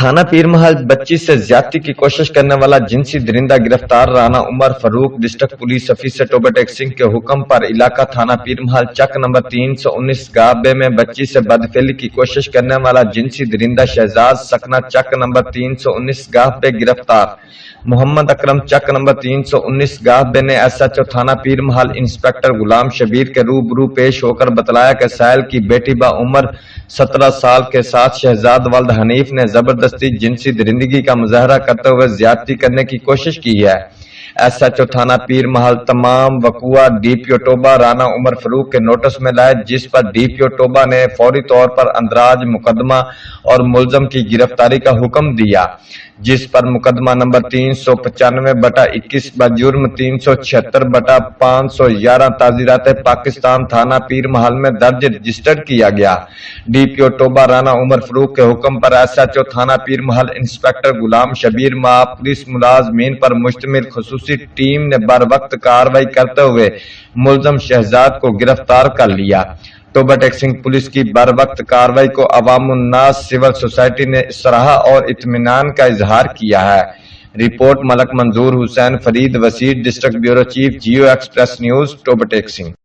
थाना पीर महल बच्ची से ज्यादती की कोशिश करने वाला जिनसी दरिंदा गिरफ्तार। Rana Umar Farooq district police officer Toba Tek Singh के हुक्म पर इलाका थाना पीर महल चक नंबर 319 गाबे में बच्ची से बदफेली की कोशिश करने वाला जिनसी दरिंदा शहजाद सकना चक नंबर 319 गाबे गिरफ्तार। मोहम्मद अकरम चक नंबर 319 गाबे ने SHO थाना पीर महल इंस्पेक्टर गुलाम शबीर के रूबरू पेश होकर बतलाया कि साहिल की बेटी बा उम्र 17 साल के साथ शहजाद वल्द हनीफ ने जबरदस्ती जिनसी दरिंदगी का मुजाहरा करते हुए ज्यादती करने की कोशिश की है। SHO थाना पीर महल तमाम वकुआ DPO टोबा राना उमर फरूक के नोटिस में लाए, जिस पर DPO टोबा ने फौरी तौर पर अंदराज मुकदमा और मुलजम की गिरफ्तारी का हुक्म दिया, जिस पर मुकदमा नंबर 395/21 बजुर्म 376/511 ताजीरात पाकिस्तान थाना पीर महल में दर्ज रजिस्टर्ड किया गया। DPO टोबा राना उमर फरूक के हुक्म पर SHO थाना पीर महल इंस्पेक्टर गुलाम शबीर मा पुलिस मुलाजमीन पर मुश्तमिल खुसूसी टीम ने बर वक्त कार्रवाई करते हुए मुलजम शहजाद को गिरफ्तार कर लिया। टोबटेक सिंह पुलिस की बर वक्त कार्रवाई को अवामुन्नास सिविल सोसाइटी ने सराहा और इत्मीनान का इजहार किया है। रिपोर्ट मलक मंजूर Hussain Farid Wasir district bureau chief जियो एक्सप्रेस न्यूज टोबटेक सिंह।